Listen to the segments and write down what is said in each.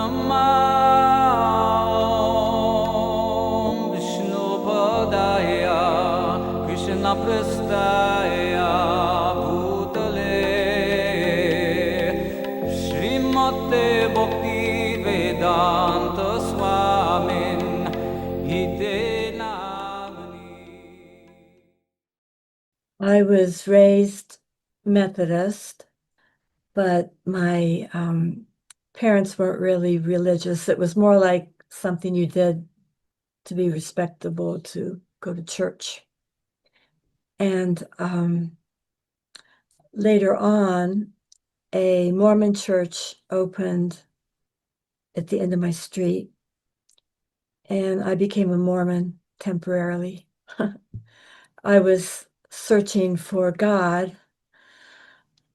Brahma Vishnu Padaya Krishna Prastaya Bhutale Srimate Bhakti Vedanta Swamin Hite Namani. I was raised Methodist, but my parents weren't really religious. It was more like something you did to be respectable, to go to church. And later on, a Mormon church opened at the end of my street, and I became a Mormon temporarily. I was searching for God.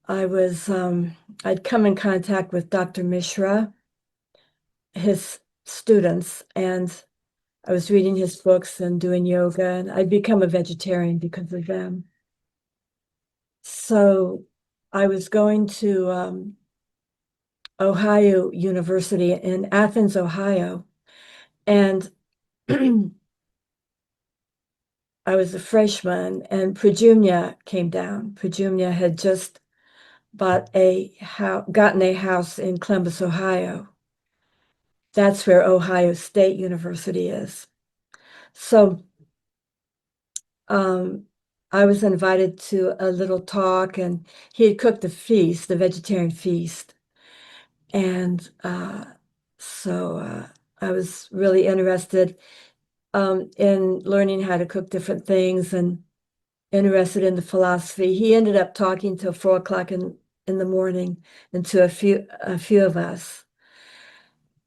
I'd come in contact with Dr. Mishra, his students, and I was reading his books and doing yoga, and I'd become a vegetarian because of them. So I was going to Ohio University in Athens, Ohio, and I was a freshman, and Prajumya came down. Prajumya had just gotten a house in Columbus, Ohio. That's where Ohio State University is. So I was invited to a little talk, and he had cooked a feast, the vegetarian feast. And so I was really interested in learning how to cook different things and interested in the philosophy. He ended up talking till 4 o'clock in the morning and to a few of us.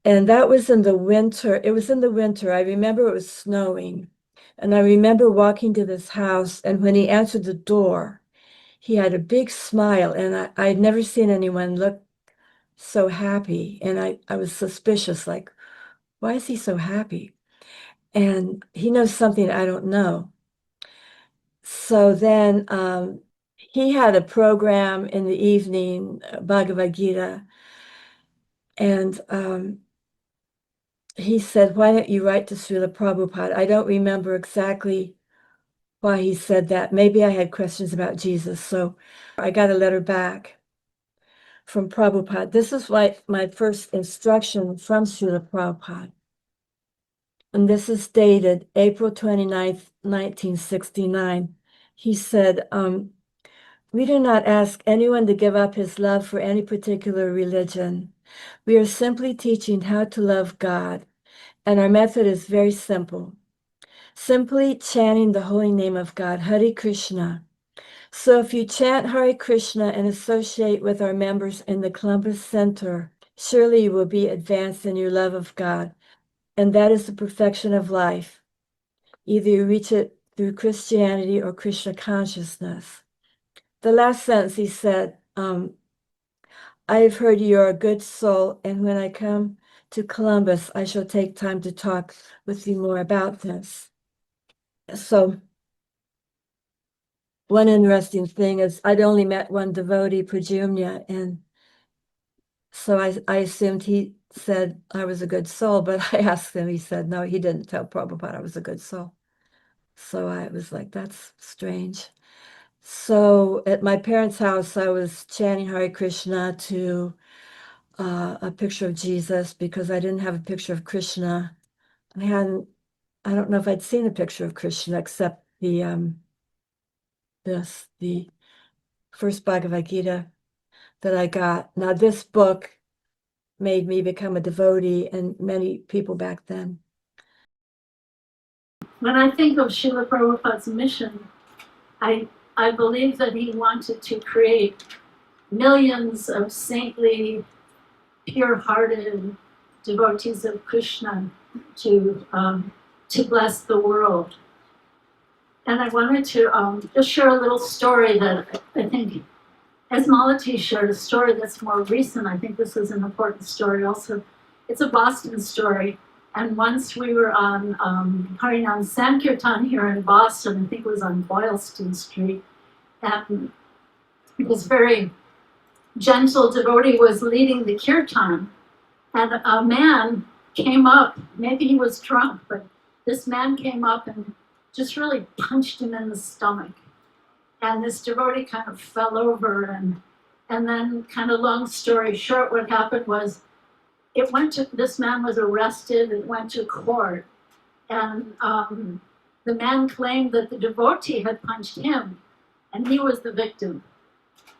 And that was in the winter. It was in the winter. I remember it was snowing. And I remember walking to this house, and when he answered the door, he had a big smile, and I had never seen anyone look so happy. And I was suspicious, like, why is he so happy? And he knows something I don't know. So then he had a program in the evening, Bhagavad Gita, and he said, why don't you write to Srila Prabhupada? I don't remember exactly why he said that. Maybe I had questions about Jesus. So I got a letter back from Prabhupada. This is like my first instruction from Srila Prabhupada. And this is dated April 29th, 1969. He said, we do not ask anyone to give up his love for any particular religion. We are simply teaching how to love God. And our method is very simple. Simply chanting the holy name of God, Hare Krishna. So if you chant Hare Krishna and associate with our members in the Columbus Center, surely you will be advanced in your love of God. And that is the perfection of life. Either you reach it through Christianity or Krishna consciousness. The last sentence he said, I have heard you are a good soul, and when I come to Columbus, I shall take time to talk with you more about this. So one interesting thing is I'd only met one devotee, Prajumya, and so I assumed he said I was a good soul, but I asked him, he said, no, he didn't tell Prabhupada I was a good soul. So I was like, that's strange. So at my parents' house, I was chanting Hare Krishna to a picture of Jesus because I didn't have a picture of Krishna. I don't know if I'd seen a picture of Krishna except the first Bhagavad Gita that I got. Now this book made me become a devotee, and many people back then. When I think of Srila Prabhupada's mission, I believe that he wanted to create millions of saintly, pure-hearted devotees of Krishna to bless the world. And I wanted to just share a little story that I think, as Malati shared a story that's more recent, I think this is an important story also. It's a Boston story. And once we were on Harinam Sankirtan here in Boston, I think it was on Boylston Street, and this very gentle devotee was leading the kirtan. And a man came up, maybe he was drunk, but this man came up and just really punched him in the stomach. And this devotee kind of fell over, and then, kind of long story short, what happened was this man was arrested, it went to court, and the man claimed that the devotee had punched him, and he was the victim.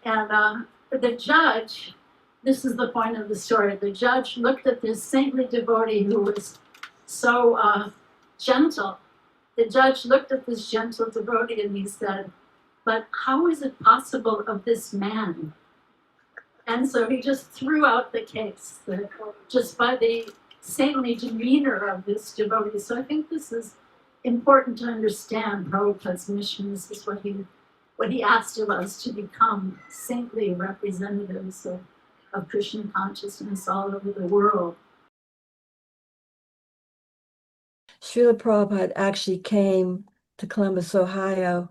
And the judge, this is the point of the story, the judge looked at this saintly devotee who was so gentle. The judge looked at this gentle devotee and he said, "But how is it possible of this man?" And so he just threw out the case, just by the saintly demeanor of this devotee. So I think this is important to understand Prabhupada's mission. This is what he asked of us, to become saintly representatives of Krishna consciousness all over the world. Srila Prabhupada actually came to Columbus, Ohio,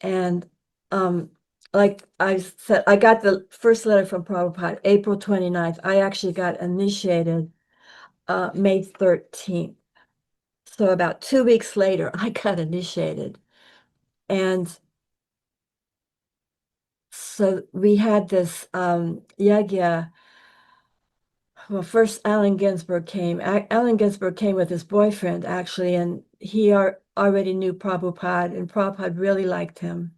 and like I said, I got the first letter from Prabhupada April 29th. I actually got initiated May 13th. So about 2 weeks later, I got initiated. And so we had this yagya. Well, first Allen Ginsberg came. Allen Ginsberg came with his boyfriend, actually, and he already knew Prabhupada, and Prabhupada really liked him.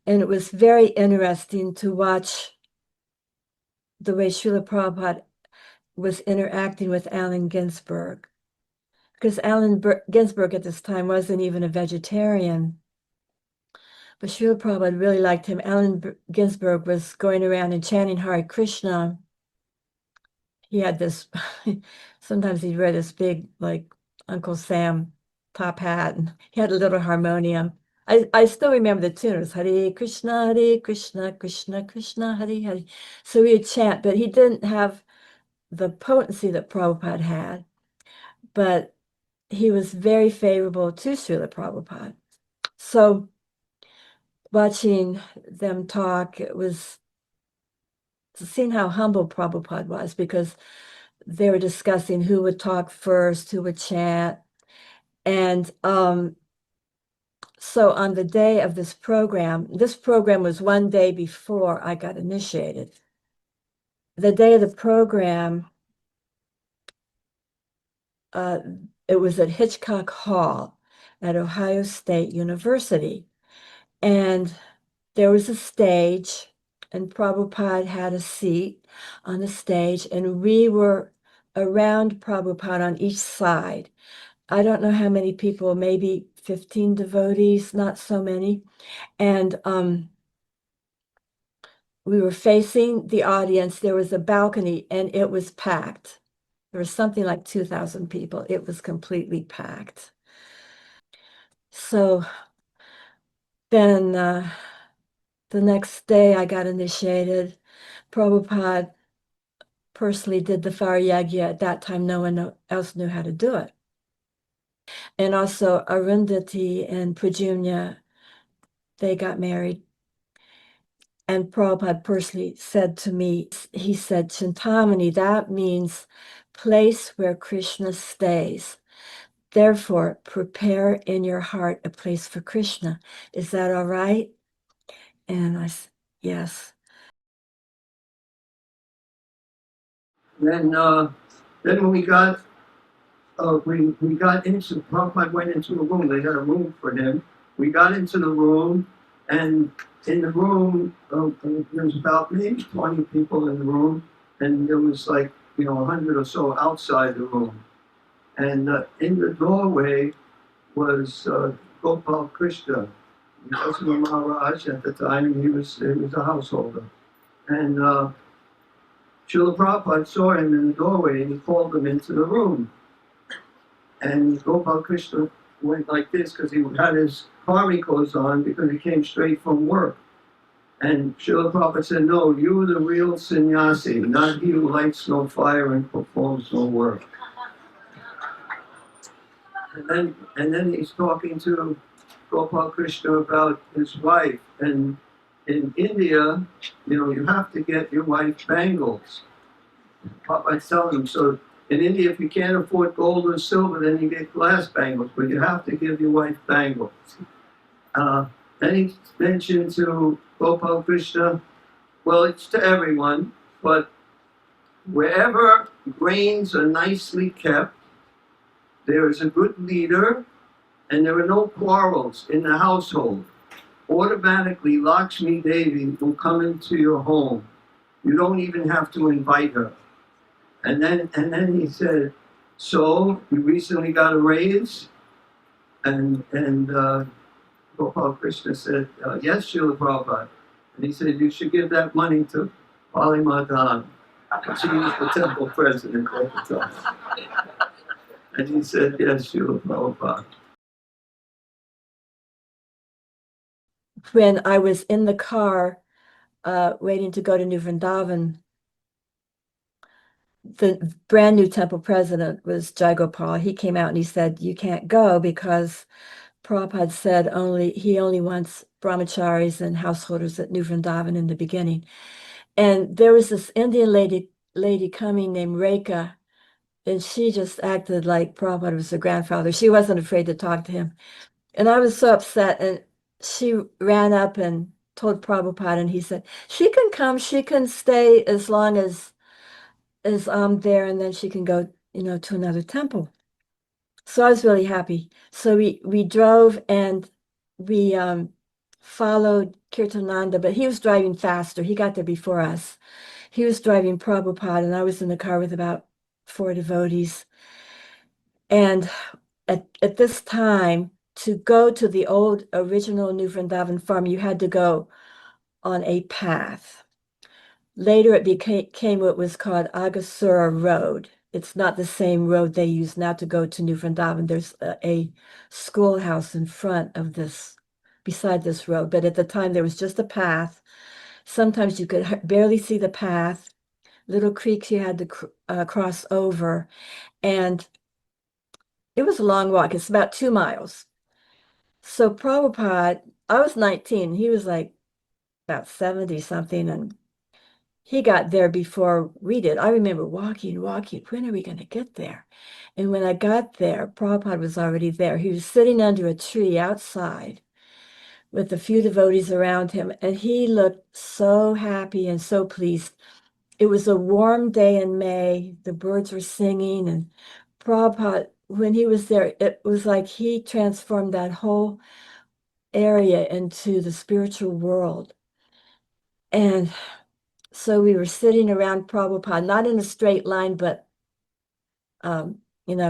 And it was very interesting to watch the way Srila Prabhupada was interacting with Allen Ginsberg, because Allen Ginsberg at this time wasn't even a vegetarian. But Srila Prabhupada really liked him. Allen Ginsberg was going around and chanting Hare Krishna. He had this, sometimes he'd wear this big, like, Uncle Sam top hat, and he had a little harmonium. I still remember the tune. It was Hare Krishna, Krishna Krishna, Hare Hare. So he would chant, but he didn't have the potency that Prabhupada had. But he was very favorable to Srila Prabhupada. So watching them talk, it was seeing how humble Prabhupada was, because they were discussing who would talk first, who would chant. And so on the day of this program was one day before I got initiated. The day of the program, it was at Hitchcock Hall at Ohio State University. And there was a stage, and Prabhupada had a seat on the stage, and we were around Prabhupada on each side. I don't know how many people, maybe 15 devotees, not so many. And we were facing the audience. There was a balcony, and it was packed. There was something like 2,000 people. It was completely packed. So then the next day I got initiated. Prabhupada personally did the fire yagya. At that time, no one else knew how to do it. And also Arundhati and Pradyumna, they got married. And Prabhupada personally said to me, he said, Chintamani, that means place where Krishna stays. Therefore, prepare in your heart a place for Krishna. Is that all right? And I said, yes. Then when we got into, Prabhupada went into a room. They had a room for him. We got into the room, and in the room, there was about maybe 20 people in the room, and there was like, 100 or so outside the room. And in the doorway was Gopal Krishna. He wasn't a Maharaj at the time. He was a householder. And Srila Prabhupada saw him in the doorway, and he called him into the room. And Gopal Krishna went like this because he had his army clothes on, because he came straight from work. And Srila Prabhupada said, "No, you're the real sannyasi, not he who lights no fire and performs no work." And then he's talking to Gopal Krishna about his wife. And in India, you have to get your wife bangles. Prabhupada's telling him, so in India, if you can't afford gold or silver, then you get glass bangles, but you have to give your wife bangles. Then he mentioned to Gopal Krishna, well, it's to everyone, but wherever grains are nicely kept, there is a good leader, and there are no quarrels in the household. Automatically, Lakshmi Devi will come into your home. You don't even have to invite her. And then he said, so you recently got a raise? And Gopal Krishna said, yes, Srila Prabhupada. And he said, you should give that money to Bali Mardan. She was the temple president at the time. And he said, yes, Srila Prabhupada. When I was in the car waiting to go to New Vrindavan, the brand new temple president was Jayagopal. He came out and he said, you can't go because Prabhupada said he only wants brahmacharis and householders at New Vrindavan in the beginning. And there was this Indian lady coming named Rekha, and she just acted like Prabhupada was her grandfather. She wasn't afraid to talk to him. And I was so upset, and she ran up and told Prabhupada, and he said, she can come, she can stay as long as I'm there, and then she can go, to another temple. So I was really happy. So we drove and we followed Kirtananda, but he was driving faster. He got there before us. He was driving Prabhupada, and I was in the car with about 4 devotees. And at this time, to go to the old original New Vrindavan farm, you had to go on a path. Later, it became what was called Agasura Road. It's not the same road they use now to go to New Vrindavan. There's a schoolhouse in front of beside this road. But at the time, there was just a path. Sometimes you could barely see the path. Little creeks you had to cross over. And it was a long walk. It's about 2 miles. So Prabhupada, I was 19. He was like about 70 something. And he got there before we did. I remember walking. When are we going to get there? And when I got there, Prabhupada was already there. He was sitting under a tree outside with a few devotees around him. And he looked so happy and so pleased. It was a warm day in May. The birds were singing. And Prabhupada, when he was there, it was like he transformed that whole area into the spiritual world. And so we were sitting around Prabhupada, not in a straight line, but,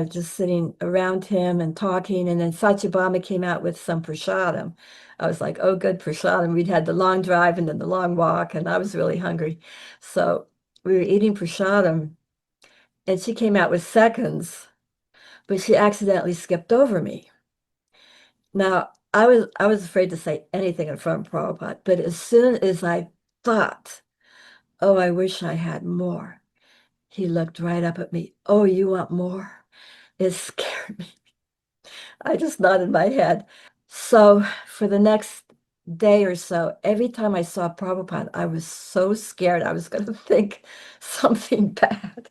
just sitting around him and talking. And then Satyabhama came out with some prasadam. I was like, oh, good prasadam. We'd had the long drive and then the long walk, and I was really hungry. So we were eating prasadam, and she came out with seconds, but she accidentally skipped over me. Now, I was afraid to say anything in front of Prabhupada, but as soon as I thought, oh, I wish I had more, he looked right up at me. Oh, you want more? It scared me. I just nodded my head. So for the next day or so, every time I saw Prabhupada, I was so scared I was going to think something bad.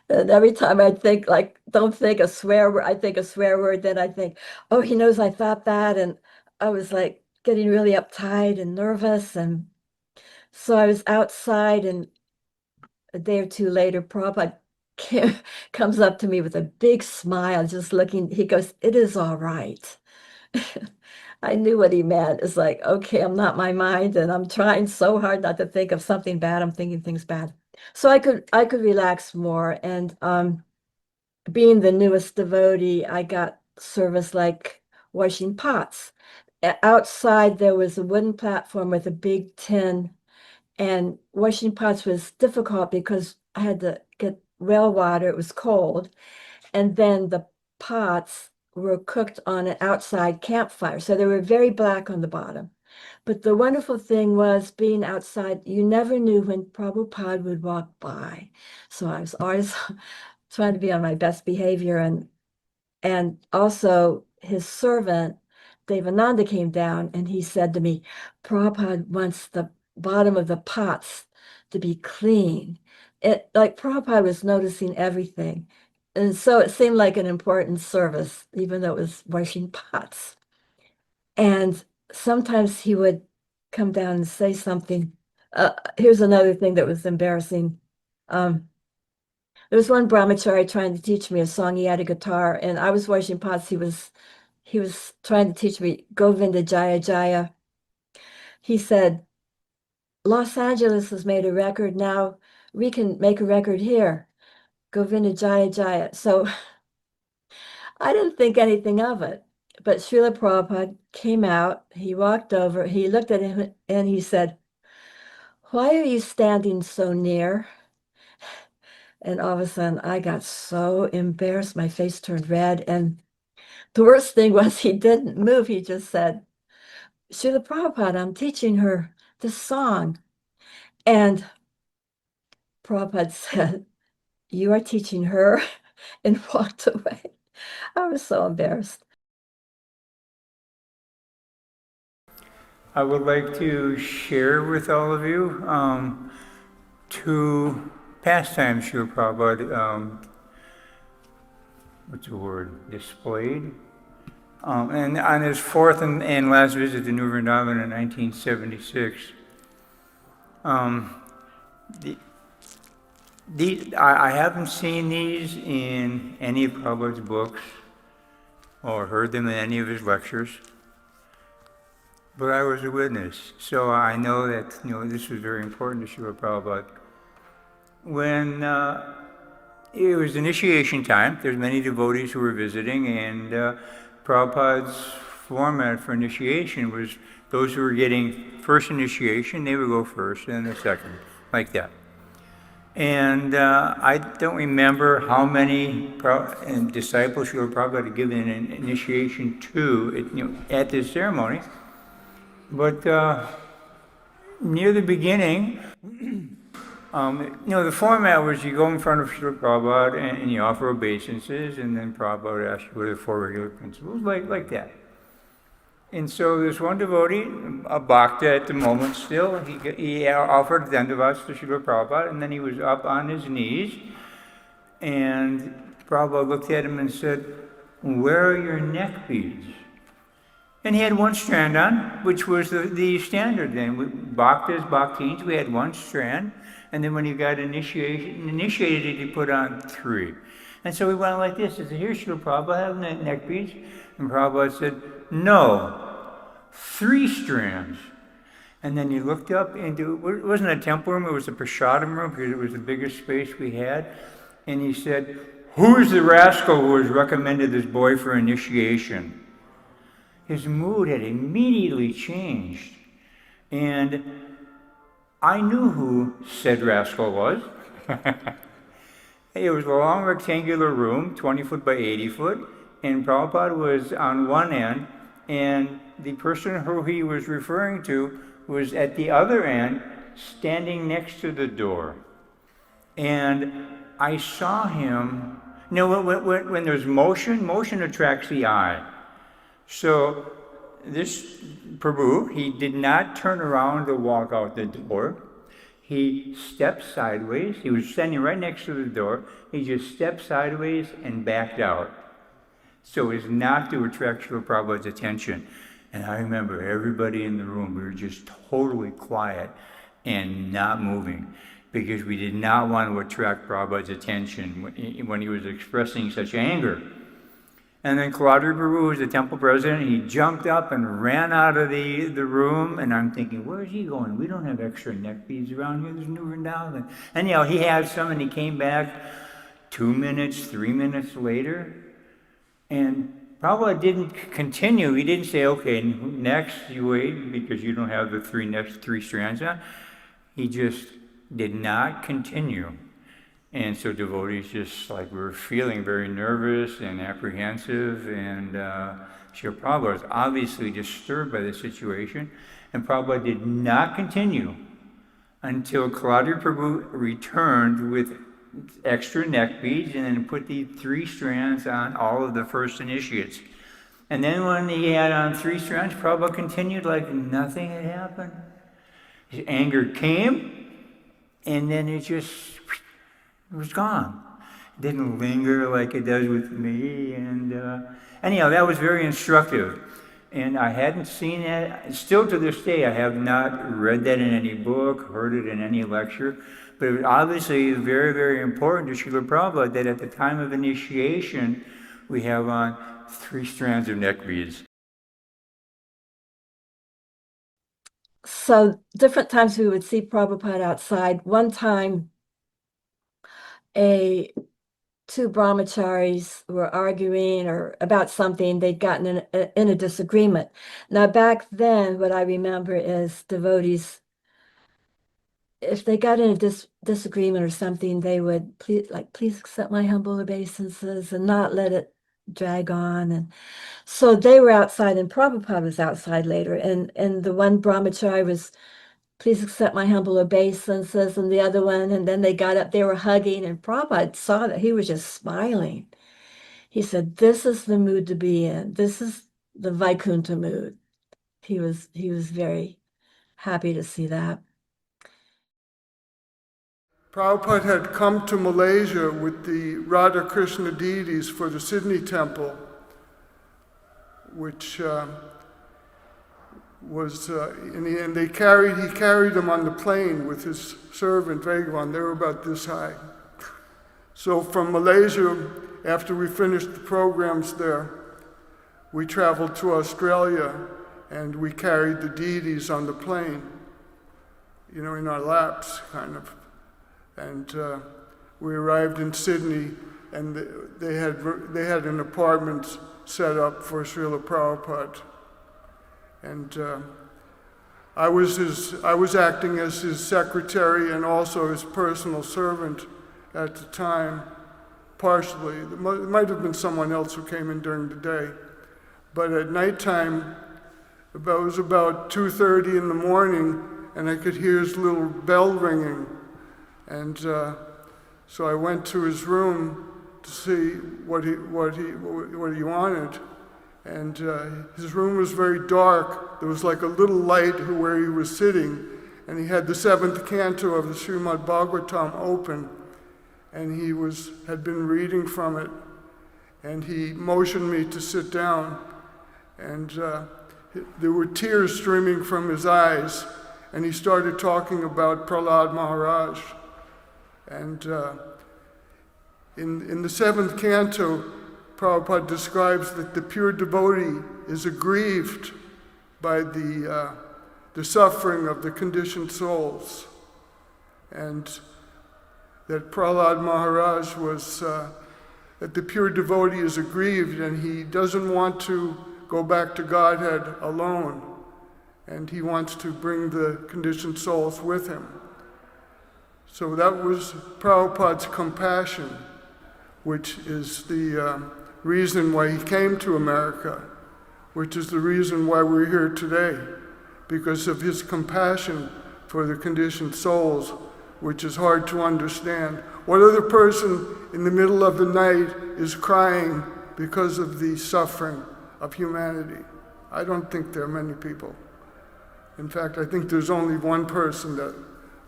And every time I think, like, don't think a swear word, I think a swear word, then I think, oh, he knows I thought that. And I was like getting really uptight and nervous. And so I was outside, and a day or two later, Prabhupada comes up to me with a big smile, just looking. He goes, it is all right. I knew what he meant. It's like, okay, I'm not my mind, and I'm trying so hard not to think of something bad. I'm thinking things bad. So I could relax more. And being the newest devotee, I got service like washing pots. Outside, there was a wooden platform with a big tin, and washing pots was difficult because I had to get well water. It was cold. And then the pots were cooked on an outside campfire. So they were very black on the bottom. But the wonderful thing was being outside, you never knew when Prabhupada would walk by. So I was always trying to be on my best behavior. And also his servant, Devananda, came down and he said to me, Prabhupada wants the bottom of the pots to be clean. like Prabhupada was noticing everything. And so it seemed like an important service, even though it was washing pots. And sometimes he would come down and say something. Here's another thing that was embarrassing. There was one brahmachari trying to teach me a song. He had a guitar, and I was washing pots. He was trying to teach me Govinda Jaya Jaya. He said, Los Angeles has made a record. Now we can make a record here. Govinda Jaya Jaya. So I didn't think anything of it. But Srila Prabhupada came out, he walked over, he looked at him and he said, Why are you standing so near? And all of a sudden I got so embarrassed. My face turned red. And the worst thing was he didn't move. He just said, Srila Prabhupada, I'm teaching her this song. And Prabhupada said, You are teaching her, and walked away. I was so embarrassed. I would like to share with all of you two pastimes Srila Prabhupada, displayed. And on his fourth and last visit to New Vrindavan in 1976, I haven't seen these in any of Prabhupada's books or heard them in any of his lectures, but I was a witness, so I know that this was very important to Srila Prabhupada. When it was initiation time, there's many devotees who were visiting, and Prabhupada's format for initiation was those who were getting first initiation, they would go first, and the second, like that. And I don't remember how many disciples Srila Prabhupada had given an initiation to at this ceremony, but near the beginning, the format was you go in front of Srila Prabhupada and you offer obeisances, and then Prabhupada asks you what are the four regular principles, like that. And so this one devotee, a bhakta at the moment still, he offered dandavats to Srila Prabhupada, and then he was up on his knees, and Prabhupada looked at him and said, Where are your neck beads? And he had one strand on, which was the standard then. Bhaktas, bhakteens, we had one strand, and then when he got initiated, he put on three. And so we went like this. He said, Here, Srila Prabhupada, have neck beads? And Prabhupada said, No, 3 strands. And then he looked up into, it wasn't a temple room, it was a prasadam room, because it was the biggest space we had. And he said, Who's the rascal who has recommended this boy for initiation? His mood had immediately changed. And I knew who said rascal was. It was a long rectangular room, 20 foot by 80 foot, and Prabhupada was on one end, and the person who he was referring to was at the other end, standing next to the door. And I saw him, when there's motion attracts the eye. So this Prabhu, he did not turn around to walk out the door. He stepped sideways. He was standing right next to the door. He just stepped sideways and backed out. So as not to attract Srila Prabhupada's attention. And I remember everybody in the room, we were just totally quiet and not moving, because we did not want to attract Prabhupada's attention when he was expressing such anger. And then Kaladri Prabhu, who was the temple president, he jumped up and ran out of the room, and I'm thinking, where is he going? We don't have extra neck beads around here. There's New Vrindavan. Anyhow, he had some, and he came back 2 minutes, 3 minutes later, and Prabhupada didn't continue. He didn't say, okay, next you wait because you don't have the next three strands on. He just did not continue. And so devotees just were feeling very nervous and apprehensive, and Srila Prabhupada was obviously disturbed by the situation, and Prabhupada did not continue until Kaladri Prabhu returned with extra neck beads and then put the 3 strands on all of the first initiates. And then when he had on 3 strands, Prabhupada continued like nothing had happened. His anger came, and then it just It was gone. It didn't linger like it does with me. And anyhow, that was very instructive. And I hadn't seen it. Still to this day, I have not read that in any book, heard it in any lecture. But it obviously is very, very important to Srila Prabhupada that at the time of initiation, we have on 3 strands of neck beads. So different times we would see Prabhupada outside. One time, two brahmacharis were arguing or about something. They'd gotten in a disagreement. Now, back then, what I remember is devotees, if they got in a disagreement or something, they would please accept my humble obeisances and not let it drag on. And so they were outside, and Prabhupada was outside later. And the one brahmachari was, please accept my humble obeisances, and the other one, and then they got up, they were hugging, and Prabhupada saw that he was just smiling. He said, this is the mood to be in. This is the Vaikuntha mood. He was very happy to see that. Prabhupada had come to Malaysia with the Radha Krishna deities for the Sydney temple, which and he carried them on the plane with his servant Vagwan. They were about this high. So from Malaysia, after we finished the programs there, we traveled to Australia and we carried the deities on the plane, in our laps, kind of. And we arrived in Sydney, and they had an apartment set up for Srila Prabhupada. And I was acting as his secretary and also his personal servant at the time, partially. It might have been someone else who came in during the day. But at nighttime, it was about 2:30 in the morning, and I could hear his little bell ringing. And so I went to his room to see what he wanted. And his room was very dark. There was like a little light where he was sitting, and he had the 7th canto of the Srimad Bhagavatam open, and he had been reading from it, and he motioned me to sit down, and there were tears streaming from his eyes, and he started talking about Prahlad Maharaj. And in the 7th canto, Prabhupada describes that the pure devotee is aggrieved by the suffering of the conditioned souls, and that Prahlad Maharaj that the pure devotee is aggrieved and he doesn't want to go back to Godhead alone, and he wants to bring the conditioned souls with him. So that was Prabhupada's compassion, which is the reason why he came to America, which is the reason why we're here today, because of his compassion for the conditioned souls, which is hard to understand. What other person in the middle of the night is crying because of the suffering of humanity? I don't think there are many people. In fact, I think there's only one person that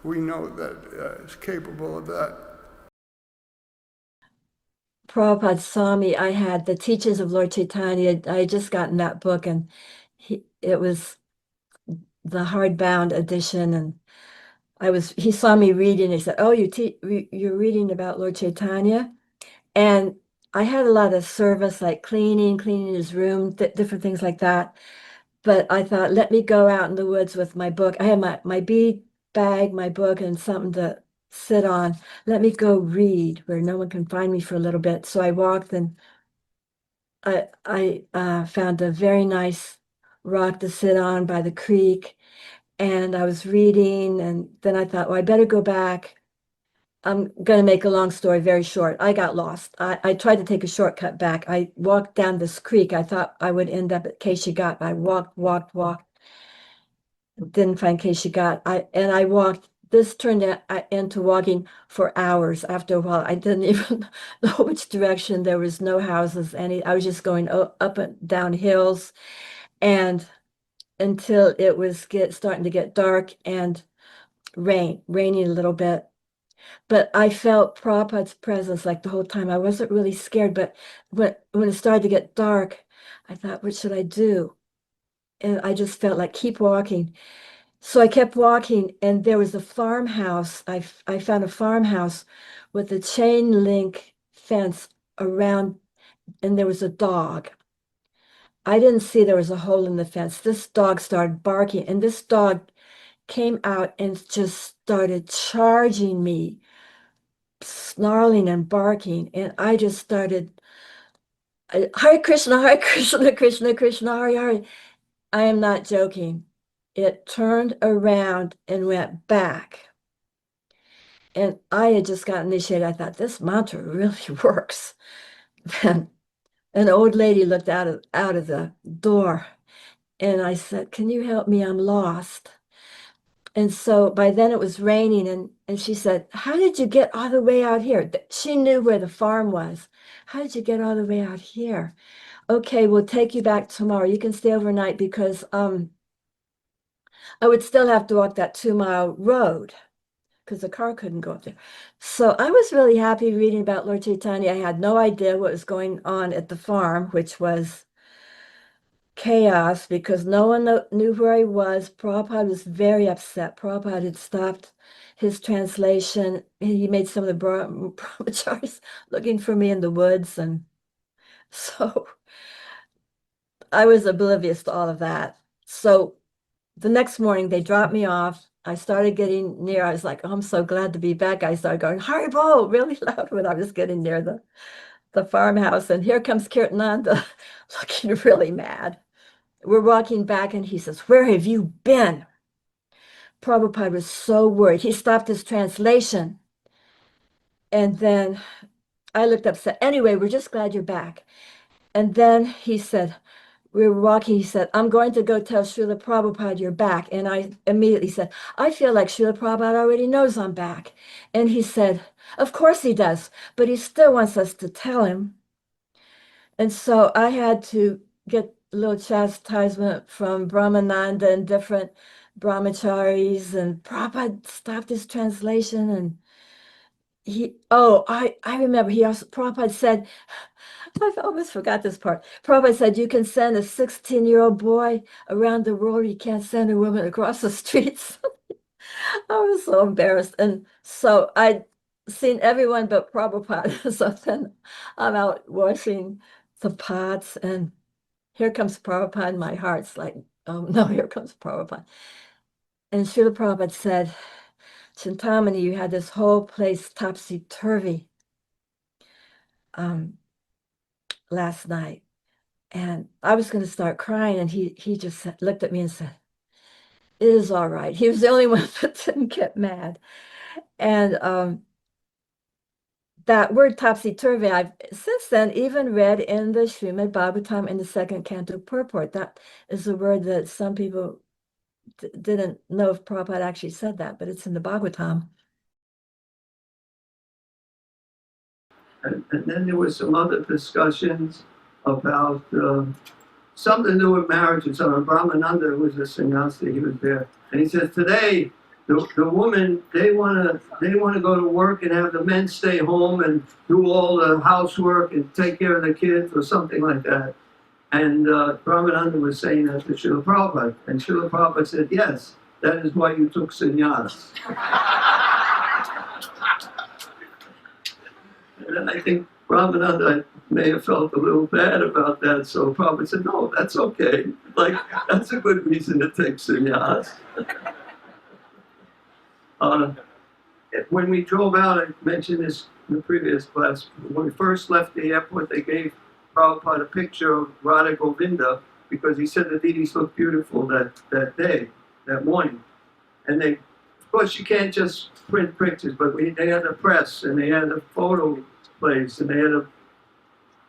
we know that is capable of that. Prabhupada saw me. I had the Teachings of Lord Chaitanya. I had just gotten that book, and it was the hardbound edition. And he saw me reading. He said, "Oh, you're reading about Lord Chaitanya?" And I had a lot of service, like cleaning his room, different things like that. But I thought, let me go out in the woods with my book. I had my bead bag, my book, and something to sit on. Let me go read where no one can find me for a little bit. So I walked, and I found a very nice rock to sit on by the creek, and I was reading, and then I thought, well, I better go back. I'm going to make a long story very short. I got lost. I tried to take a shortcut back. I walked down this creek. I thought I would end up at Keshigat. I walked. Didn't find Keshigat. I walked. This turned into walking for hours. After a while, I didn't even know which direction. There was no houses. I was just going up and down hills, and until it was starting to get dark and raining a little bit. but I felt Prabhupada's presence like the whole time. I wasn't really scared, but when it started to get dark, I thought, what should I do? And I just felt like keep walking. So I kept walking, and there was a farmhouse. I found a farmhouse with a chain link fence around, and there was a dog. I didn't see there was a hole in the fence. This dog started barking, and this dog came out and just started charging me, snarling and barking. And I just started, Hare Krishna, Krishna Krishna, Hare Hare. I am not joking. It turned around and went back. And I had just got initiated. I thought, this mantra really works. Then an old lady looked out of the door, and I said, can you help me? I'm lost. And so by then it was raining, and she said, how did you get all the way out here? She knew where the farm was. How did you get all the way out here? Okay, we'll take you back tomorrow. You can stay overnight because I would still have to walk that 2-mile road because the car couldn't go up there. So I was really happy reading about Lord Chaitanya. I had no idea what was going on at the farm, which was chaos because no one knew where I was. Prabhupada was very upset. Prabhupada had stopped his translation. He made some of the brahmacharis looking for me in the woods. And so I was oblivious to all of that. So the next morning they dropped me off. I started getting near. I was like, oh, I'm so glad to be back. I started going, Haribo, really loud when I was getting near the farmhouse. And here comes Kirtananda looking really mad. We're walking back and he says, where have you been? Prabhupada was so worried. He stopped his translation. And then I looked up, said, anyway, we're just glad you're back. And then he said, we were walking, he said, I'm going to go tell Srila Prabhupada you're back. And I immediately said, I feel like Srila Prabhupada already knows I'm back. And he said, of course he does, but he still wants us to tell him. And so I had to get a little chastisement from Brahmananda and different brahmacharis, and Prabhupada stopped his translation. And I remember Prabhupada said, I almost forgot this part. Prabhupada said, you can send a 16-year-old boy around the world. You can't send a woman across the streets. I was so embarrassed. And so I'd seen everyone but Prabhupada. So then I'm out washing the pots, and here comes Prabhupada, and my heart's like, oh no, here comes Prabhupada. And Srila Prabhupada said, Chintamani, you had this whole place topsy-turvy last night. And I was going to start crying, and he just looked at me and said, it is all right. He was the only one that didn't get mad. And that word topsy-turvy, I've since then even read in the Srimad Bhagavatam in the second canto purport. That is a word that some people didn't know if Prabhupada actually said that, but it's in the Bhagavatam. And then there was some other discussions about something to do with marriage and so on. Brahmananda was a sannyasi, he was there. And he says, today, the women, they wanna go to work and have the men stay home and do all the housework and take care of the kids or something like that. And Brahmananda was saying that to Srila Prabhupada. And Srila Prabhupada said, yes, that is why you took sannyas. And I think Brahmananda may have felt a little bad about that, so Prabhupada said, no, that's okay. Like, that's a good reason to take sannyas. When we drove out, I mentioned this in the previous class, when we first left the airport, they gave Prabhupada a picture of Radha Govinda because he said the deities looked beautiful that day, that morning. And they, of course, you can't just print pictures, but they had a press and they had a photo place and they had a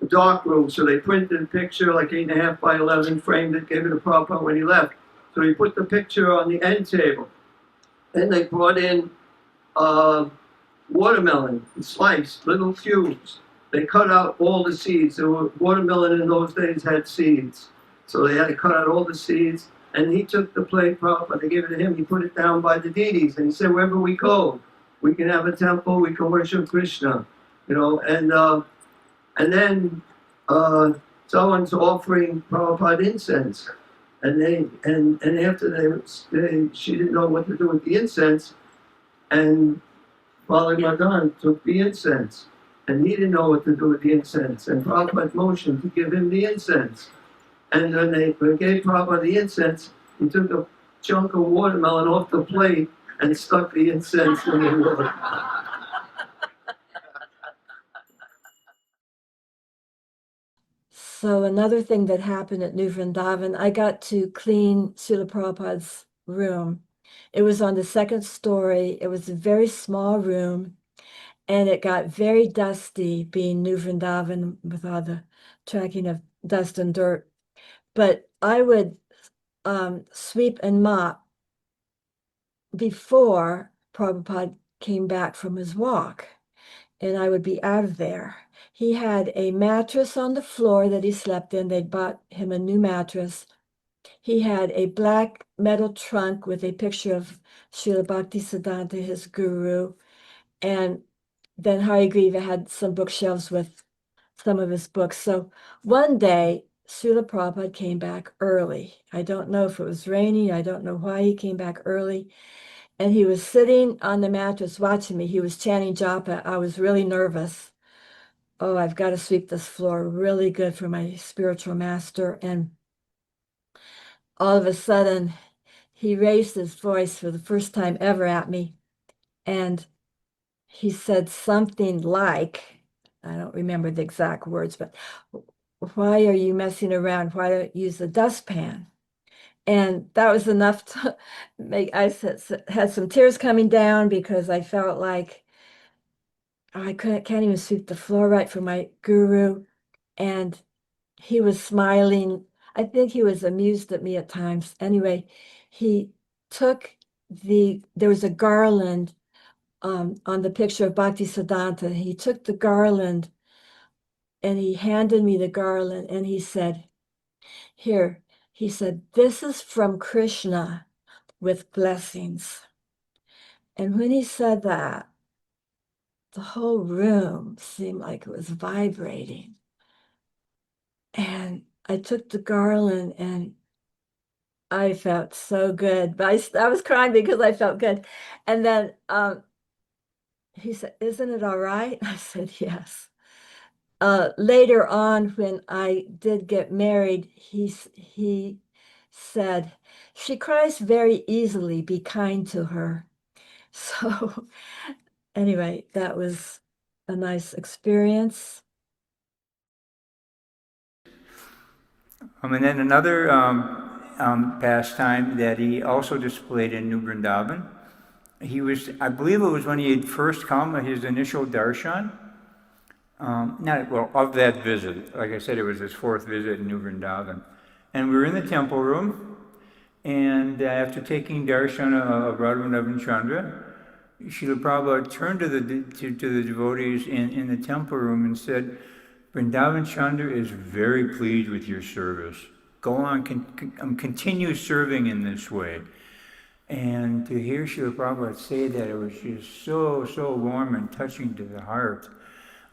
dark room, so they printed a picture like 8.5 by 11, framed it, gave it to Prabhupada when he left. So he put the picture on the end table. Then they brought in watermelon, sliced, little cubes. They cut out all the seeds. Watermelon in those days had seeds. So they had to cut out all the seeds. And he took the plate, Prabhupada, they gave it to him, he put it down by the deities. And he said, wherever we go, we can have a temple, we can worship Krishna, and then someone's offering Prabhupada incense, and after she didn't know what to do with the incense, and Bali Mardan took the incense, and he didn't know what to do with the incense, and Prabhupada motioned to give him the incense, and when they gave Prabhupada the incense, he took a chunk of watermelon off the plate and stuck the incense in the water. So another thing that happened at New Vrindavan, I got to clean Srila Prabhupada's room. It was on the second story. It was a very small room, and it got very dusty being New Vrindavan with all the tracking of dust and dirt. But I would sweep and mop before Prabhupada came back from his walk, and I would be out of there. He had a mattress on the floor that he slept in. They'd bought him a new mattress. He had a black metal trunk with a picture of Srila Bhaktisiddhanta, his guru, and then Hari Griva had some bookshelves with some of his books. So one day, Srila Prabhupada came back early. I don't know if it was raining. I don't know why he came back early. And he was sitting on the mattress watching me. He was chanting japa. I was really nervous. Oh, I've got to sweep this floor really good for my spiritual master. And all of a sudden, he raised his voice for the first time ever at me. And he said something like, I don't remember the exact words, but why are you messing around? Why don't you use the dustpan? And that was enough to make, I had some tears coming down because I felt like I can't even sweep the floor right for my guru. And he was smiling. I think he was amused at me at times. Anyway, he took there was a garland on the picture of Bhaktisiddhanta. He took the garland and he handed me the garland and he said, here, he said, this is from Krishna with blessings. And when he said that, the whole room seemed like it was vibrating. And I took the garland and I felt so good. But I was crying because I felt good. And then he said, isn't it all right? I said, yes. Later on, when I did get married, he said, she cries very easily, be kind to her. So anyway, that was a nice experience. And then another pastime that he also displayed in New Vrindavan, I believe it was when he had first come, his initial darshan, of that visit. Like I said, it was his fourth visit in New Vrindavan. And we were in the temple room, and after taking darshan of Radha Chandra, Srila Prabhupada turned to the devotees in the temple room and said, Vrindavan Chandra is very pleased with your service. Go on, continue serving in this way. And to hear Srila Prabhupada say that, it was just so warm and touching to the heart.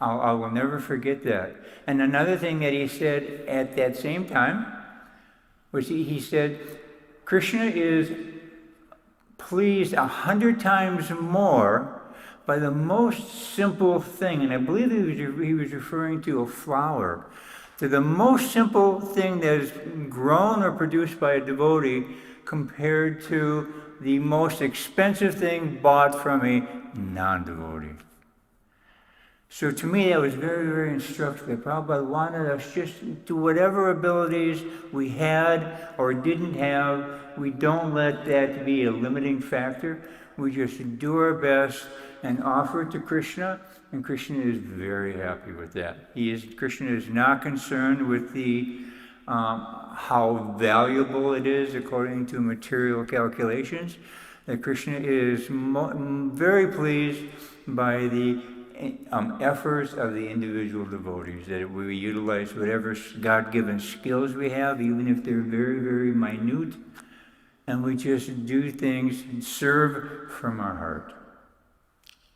I will never forget that. And another thing that he said at that same time was he said, Krishna is pleased 100 times more by the most simple thing, and I believe he was referring to a flower, to the most simple thing that is grown or produced by a devotee compared to the most expensive thing bought from a non-devotee. So to me, that was very, very instructive. Prabhupada wanted us just to whatever abilities we had or didn't have, we don't let that be a limiting factor. We just do our best and offer it to Krishna, and Krishna is very happy with that. Krishna is not concerned with how valuable it is according to material calculations. That Krishna is very pleased by the efforts of the individual devotees, that we utilize whatever God-given skills we have, even if they're very, very minute, and we just do things and serve from our heart.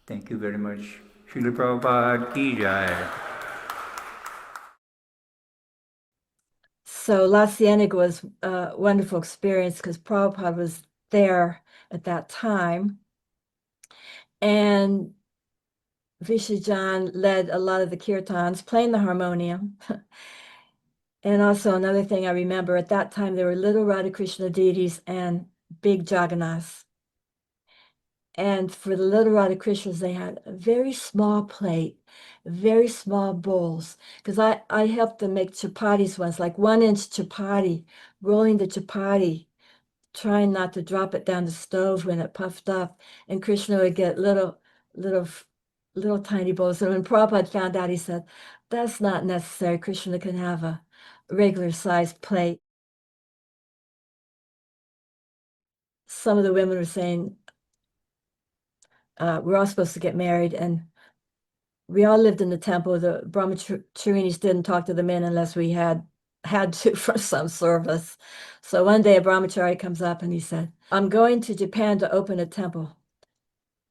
Thank you very much. Srila Prabhupada ki jai. So La Cienega was a wonderful experience because Prabhupada was there at that time. And Vishajan led a lot of the kirtans, playing the harmonium. And also another thing I remember, at that time there were little Radha Krishna deities and big Jagannaths. And for the little Radha Krishnas, they had a very small plate, very small bowls. Because I helped them make chapatis once, like 1-inch chapati, rolling the chapati, trying not to drop it down the stove when it puffed up. And Krishna would get little tiny bowls. And when Prabhupada found out, he said, that's not necessary. Krishna can have a regular sized plate. Some of the women were saying, we're all supposed to get married, and we all lived in the temple. The brahmacharinis didn't talk to the men unless we had to for some service. So one day a brahmachari comes up and he said, I'm going to Japan to open a temple.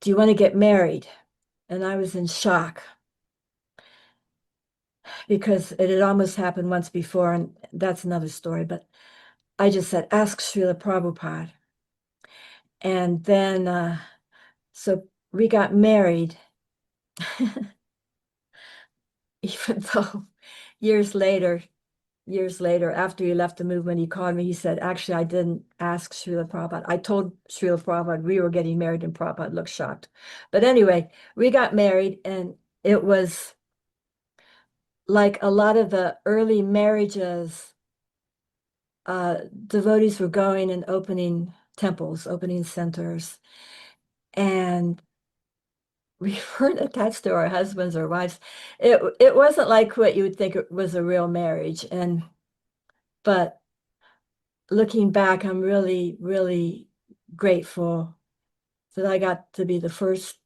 Do you want to get married? And I was in shock because it had almost happened once before, and that's another story. But I just said, ask Srila Prabhupada. And then, so we got married, even though years later, after he left the movement, he called me. He said, actually, I didn't ask Srila Prabhupada. I told Srila Prabhupada we were getting married, and Prabhupada looked shocked. But anyway, we got married, and it was like a lot of the early marriages, devotees were going and opening temples, opening centers. And we weren't attached to our husbands or wives. It wasn't like what you would think it was a real marriage. But looking back, I'm really, really grateful that I got to be the first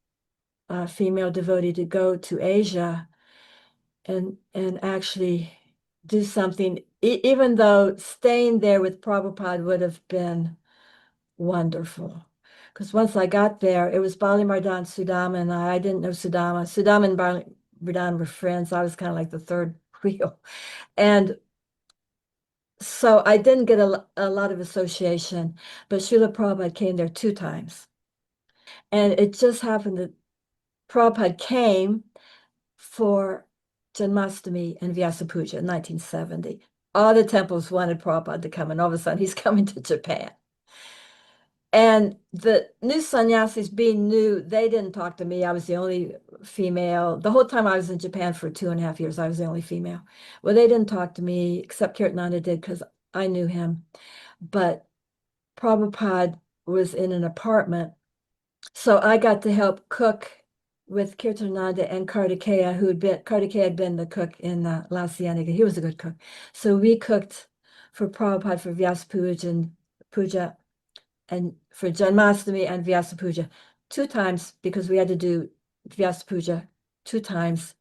female devotee to go to Asia and actually do something, even though staying there with Prabhupada would have been wonderful. Because once I got there, it was Bali Mardan, Sudama, and I didn't know Sudama. Sudama and Bali Mardan were friends. I was kind of like the third wheel. And so I didn't get a lot of association, but Srila Prabhupada came there 2 times. And it just happened that Prabhupada came for Janmashtami and Vyasa Puja in 1970. All the temples wanted Prabhupada to come, and all of a sudden he's coming to Japan. And the new sannyasis, being new, they didn't talk to me. I was the only female. The whole time I was in Japan for 2.5 years, I was the only female. Well, they didn't talk to me, except Kirtananda did, because I knew him. But Prabhupada was in an apartment. So I got to help cook with Kirtananda and Kartikeya, Kartikeya had been the cook in La Cienega. He was a good cook. So we cooked for Prabhupada for Vyasa Puja and for Janmashtami and Vyasa Puja 2 times, because we had to do Vyasa Puja 2 times.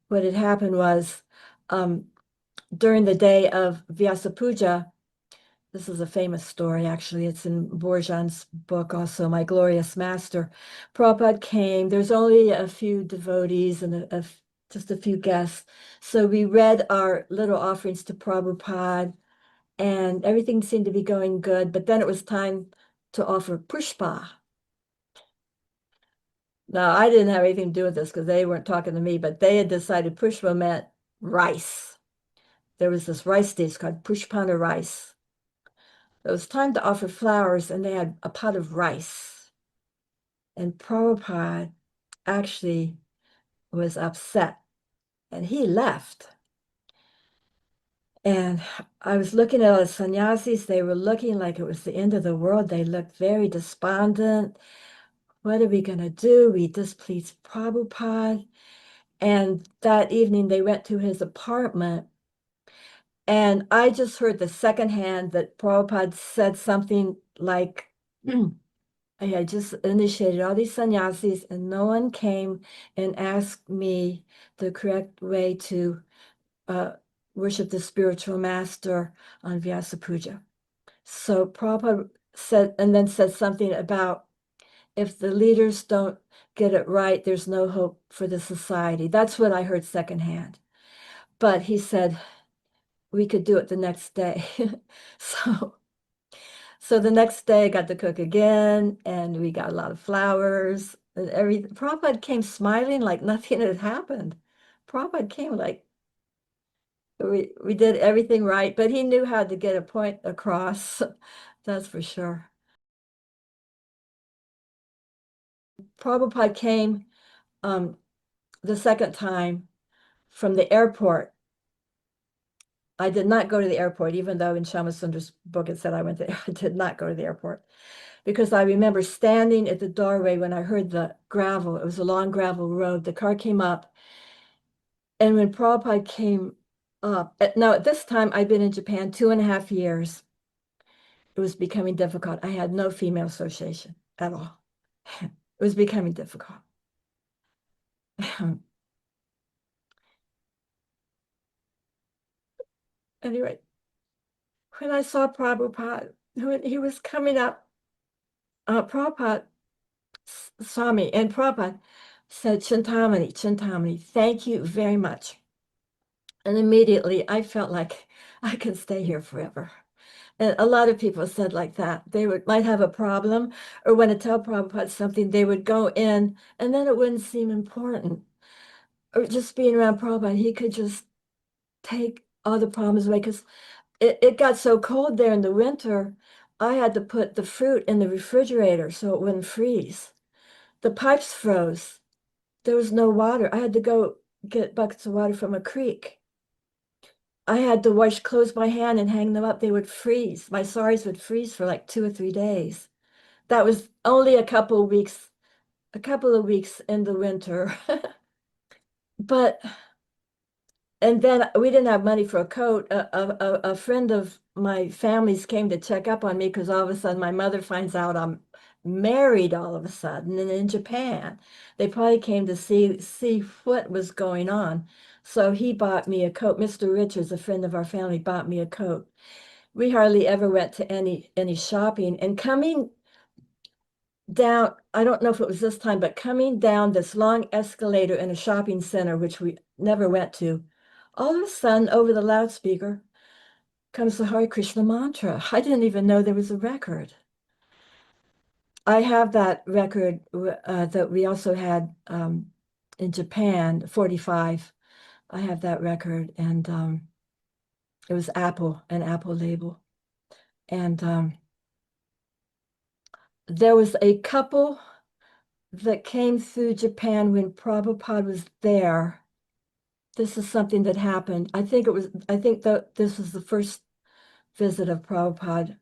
What had happened was during the day of Vyasa Puja, this is a famous story, actually. It's in Borjan's book also, My Glorious Master. Prabhupada came. There's only a few devotees and just a few guests. So we read our little offerings to Prabhupada, and everything seemed to be going good. But then it was time to offer pushpa. Now, I didn't have anything to do with this because they weren't talking to me, but they had decided pushpa meant rice. There was this rice dish called pushpana rice. It was time to offer flowers, and they had a pot of rice. And Prabhupada actually was upset, and he left. And I was looking at all the sannyasis. They were looking like it was the end of the world. They looked very despondent. What are we going to do? We displeased Prabhupada. And that evening, they went to his apartment. And I just heard the second hand that Prabhupada said something like, I had just initiated all these sannyasis, and no one came and asked me the correct way to worship the spiritual master on Vyasa Puja. So Prabhupada said, and then said something about if the leaders don't get it right, there's no hope for the society. That's what I heard secondhand. But he said we could do it the next day. So the next day I got to cook again, and we got a lot of flowers and everything. Prabhupada came smiling like nothing had happened. Prabhupada came like we did everything right, but he knew how to get a point across. That's for sure. Prabhupada came the second time from the airport. I did not go to the airport, even though in Shama Sundar's book it said I went there. I did not go to the airport because I remember standing at the doorway when I heard the gravel. It was a long gravel road. The car came up, and when Prabhupada came up, now at this time I'd been in Japan 2.5 years. It was becoming difficult. I had no female association at all. It was becoming difficult. Anyway, when I saw Prabhupada, when he was coming up, Prabhupada saw me, and Prabhupada said, Chintamani, Chintamani, thank you very much. And immediately I felt like I could stay here forever. And a lot of people said like that. They might have a problem or want to tell Prabhupada something, they would go in and then it wouldn't seem important. Or just being around Prabhupada, he could just take all the problems away because it got so cold there in the winter. I had to put the fruit in the refrigerator so it wouldn't freeze. The pipes froze. There was no water. I had to go get buckets of water from a creek. I had to wash clothes by hand and hang them up. They would freeze. My saris would freeze for like 2 or 3 days. That was only a couple of weeks in the winter. But and then we didn't have money for a coat. A friend of my family's came to check up on me because all of a sudden my mother finds out I'm married all of a sudden and in Japan. They probably came to see what was going on. So he bought me a coat. Mr. Richards, a friend of our family, bought me a coat. We hardly ever went to any shopping. And coming down, I don't know if it was this time, but coming down this long escalator in a shopping center, which we never went to, all of a sudden, over the loudspeaker comes the Hare Krishna mantra. I didn't even know there was a record. I have that record that we also had in Japan, 45. I have that record, and it was an Apple label. And there was a couple that came through Japan when Prabhupada was there. This is something that happened. I think that this was the first visit of Prabhupada.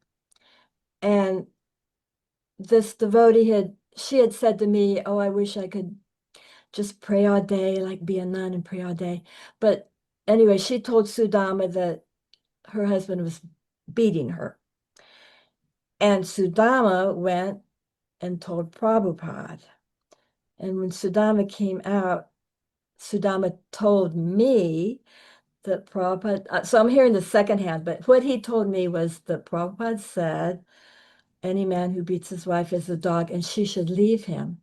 And this devotee she had said to me, oh, I wish I could just pray all day, like be a nun and pray all day. But anyway, she told Sudama that her husband was beating her. And Sudama went and told Prabhupada. And when Sudama came out, Sudama told me that Prabhupada, so I'm hearing the second hand, but what he told me was that Prabhupada said, any man who beats his wife is a dog and she should leave him.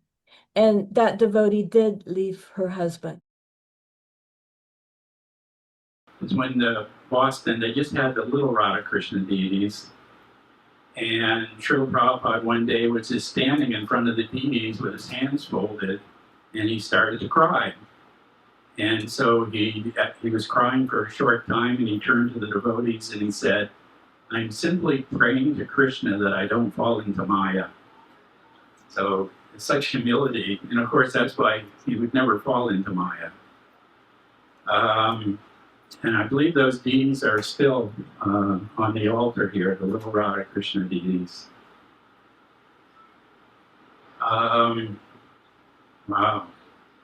And that devotee did leave her husband. It's when Boston, they just had the little Radha Krishna deities. And Srila Prabhupada one day was just standing in front of the deities with his hands folded, and he started to cry. And so he was crying for a short time, and he turned to the devotees and he said, I'm simply praying to Krishna that I don't fall into Maya. So it's such humility, and of course that's why he would never fall into Maya. And I believe those deities are still on the altar here, the little Radha Krishna deities. Wow.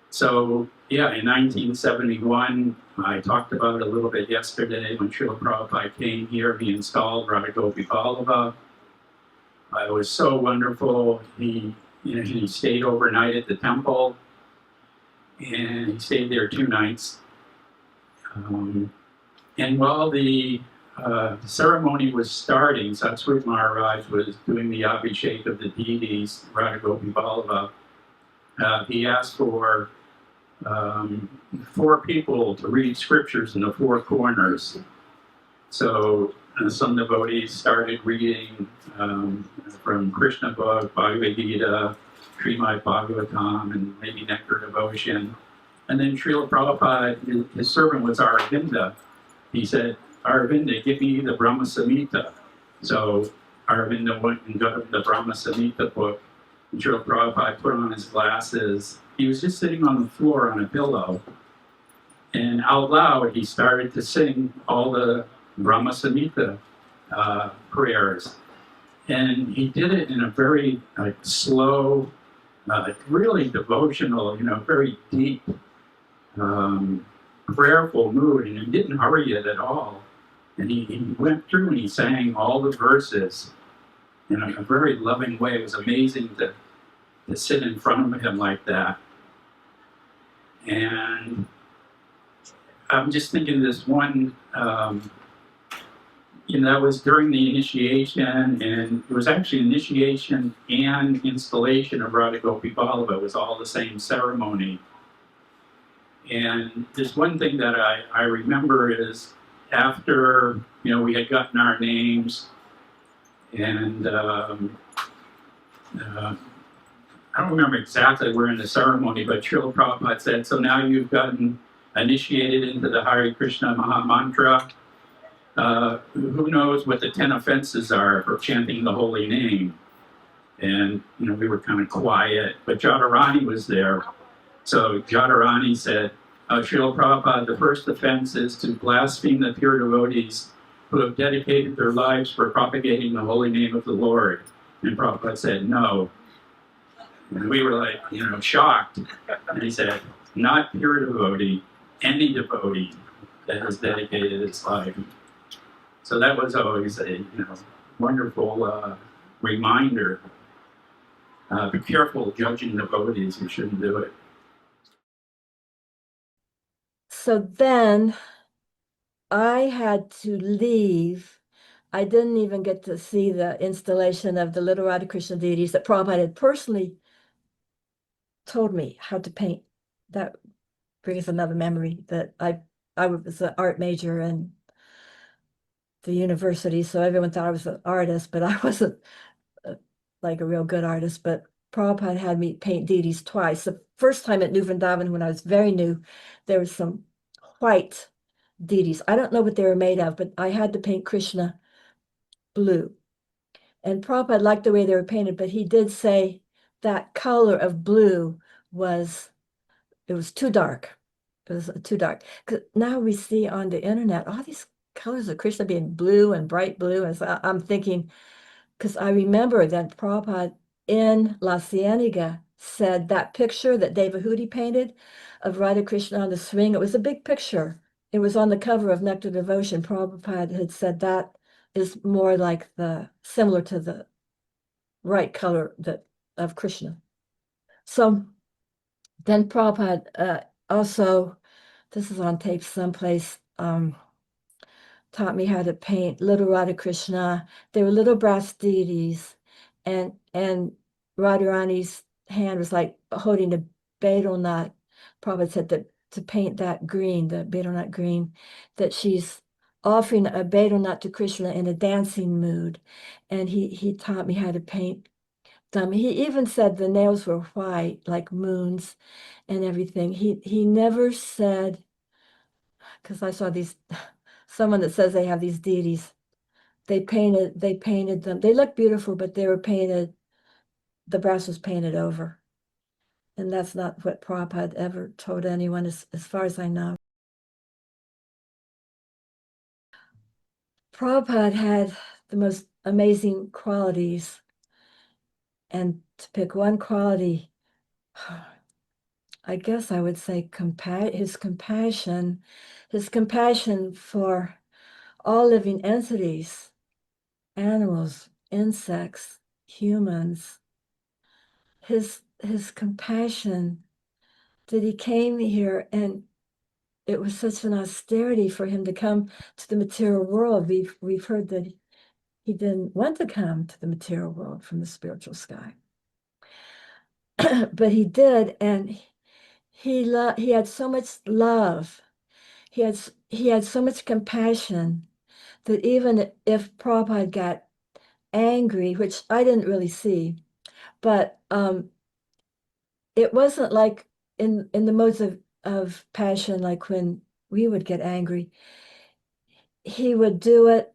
So, yeah, in 1971, I talked about it a little bit yesterday when Srila Prabhupada came here, he installed Radha Gopi Vallabha. It was so wonderful. He stayed overnight at the temple, and he stayed there 2 nights. And while the ceremony was starting, Satsvrit Maharaj was doing the Abhishek of the deities, Radha Gopi Vallabha. He asked for 4 people to read scriptures in the 4 corners. So some devotees started reading from Krishna book, Bhagavad Gita, Srimad Bhagavatam, and maybe Nectar Devotion. And then Srila Prabhupada, his servant was Aravinda. He said, Aravinda, give me the Brahma Samhita. So Aravinda went and got the Brahma Samhita book. And Srila Prabhupada put on his glasses. He was just sitting on the floor on a pillow. And out loud, he started to sing all the Brahma Samhita prayers. And he did it in a very slow, really devotional, very deep, prayerful mood. And he didn't hurry it at all. And he went through and he sang all the verses in a very loving way. It was amazing to sit in front of him like that. And I'm just thinking this one, that was during the initiation, and it was actually initiation and installation of Radha Gopi Vallabha. It was all the same ceremony. And there's one thing that I remember is after, we had gotten our names, and I don't remember exactly where in the ceremony, but Srila Prabhupada said, so now you've gotten initiated into the Hare Krishna Maha Mantra. Who knows what the 10 offenses are for chanting the holy name? And, we were kind of quiet, but Jadharani was there. So Jadharani said, Srila Prabhupada, the first offense is to blaspheme the pure devotees who have dedicated their lives for propagating the holy name of the Lord. And Prabhupada said, no. And we were like, shocked. And he said, not pure devotee, any devotee that has dedicated its life. So that was always a wonderful reminder. Be careful judging devotees, you shouldn't do it. So then I had to leave. I didn't even get to see the installation of the little Radha Krishna deities that Prabhupada had personally told me how to paint. That brings another memory that I was an art major in the university, so everyone thought I was an artist, but I wasn't like a real good artist. But Prabhupada had me paint deities twice. The first time at New Vrindavan, when I was very new, there was some white deities. I don't know what they were made of, but I had to paint Krishna blue. And Prabhupada liked the way they were painted, but he did say that color of blue was too dark. It was too dark. 'Cause now we see on the internet all these colors of Krishna being blue and bright blue. And so I'm thinking, because I remember that Prabhupada in La Cienega said that picture that Devahudi painted of Radha Krishna on the swing, it was a big picture. It was on the cover of Nectar Devotion. Prabhupada had said that is more like similar to the right color of Krishna. So then Prabhupada also, this is on tape someplace, taught me how to paint little Radha Krishna. They were little brass deities, and Radharani's hand was like holding a betel nut. Prabhupada said that to paint that green, the betel nut green, that she's offering a betel nut to Krishna in a dancing mood. And he taught me how to paint them. He even said the nails were white, like moons and everything. He never said, because I saw someone that says they have these deities. They painted them. They look beautiful, but they were painted, the brass was painted over. And that's not what Prabhupada ever told anyone, as far as I know. Prabhupada had the most amazing qualities. And to pick one quality, I guess I would say his compassion for all living entities, animals, insects, humans. His compassion that he came here and it was such an austerity for him to come to the material world. We've heard that he didn't want to come to the material world from the spiritual sky. But he did, and he had so much love. He had so much compassion that even if Prabhupada got angry, which I didn't really see, but it wasn't like in the modes of passion, like when we would get angry. He would do it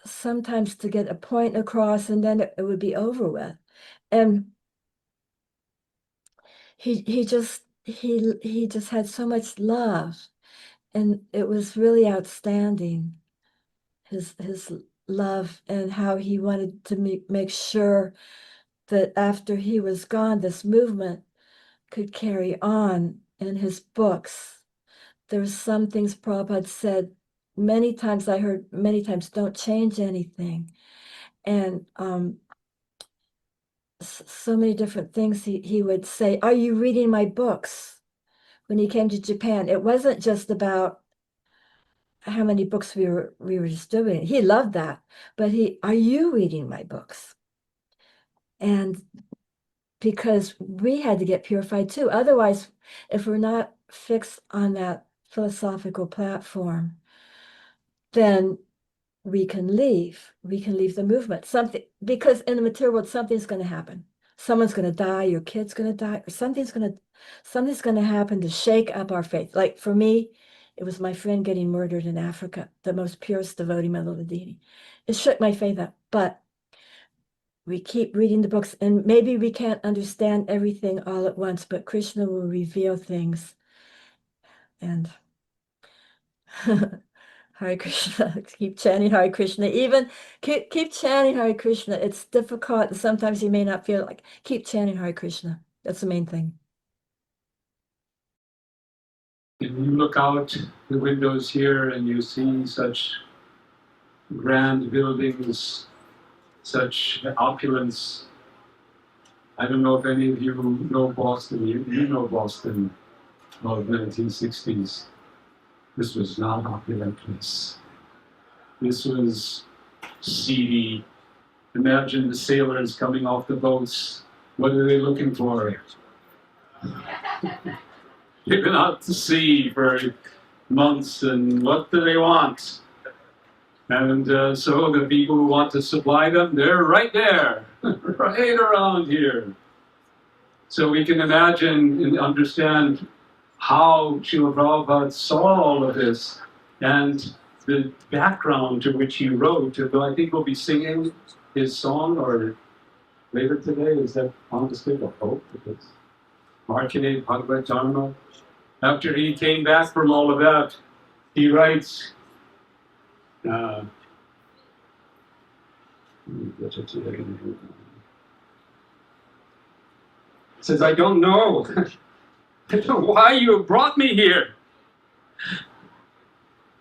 sometimes to get a point across, and then it would be over with. And he just had so much love, and it was really outstanding. His love and how he wanted to make sure that after he was gone, this movement could carry on in his books. There's some things Prabhupada said many times, I heard many times, don't change anything. And so many different things he would say, are you reading my books? When he came to Japan, it wasn't just about how many books we were distributing. He loved that, but are you reading my books? And because we had to get purified too. Otherwise, if we're not fixed on that philosophical platform, then we can leave. We can leave the movement. Because in the material world, something's going to happen. Someone's going to die, your kid's going to die, or something's going to happen to shake up our faith. Like for me, it was my friend getting murdered in Africa, the most purest devotee, my little deity. It shook my faith up, but we keep reading the books, and maybe we can't understand everything all at once, but Krishna will reveal things. And Hare Krishna, keep chanting Hare Krishna. Even keep chanting Hare Krishna. It's difficult, and sometimes you may not feel like. Keep chanting Hare Krishna. That's the main thing. If you look out the windows here and you see such grand buildings, such opulence. I don't know if any of you know Boston. You know Boston of the 1960s. This was not an opulent place. This was seedy. Imagine the sailors coming off the boats. What are they looking for? They've been out to sea for months, and what do they want? And so the people who want to supply them, they're right there, right around here. So we can imagine and understand how Srila Prabhupada saw all of this and the background to which he wrote. Though I think we'll be singing his song or later today. Is that on the stage? I hope it is. Marchine Bhagavad Dharma. After he came back from all of that, he writes, says, I don't know. I don't know why you have brought me here.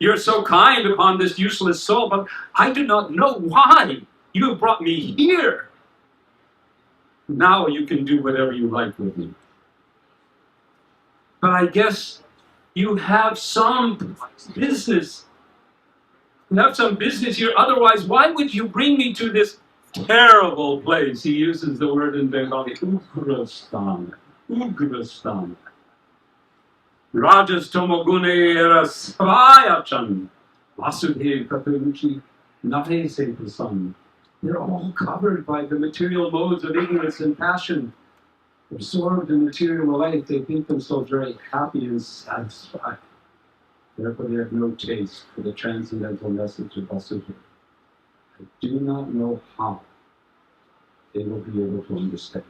You're so kind upon this useless soul, but I do not know why you have brought me here. Now you can do whatever you like with me. But I guess you have some business. You have some business here. Otherwise, why would you bring me to this terrible place? He uses the word in Bengali, Ugrastan. Ugrastan. Rajas Tomogune Rasvayachan. Vasudev Kataruchi Nare Sampasan. They're all covered by the material modes of ignorance and passion. Absorbed in material life, they think themselves very happy and satisfied. Therefore, they have no taste for the transcendental message of Vasudeva. I do not know how they will be able to understand.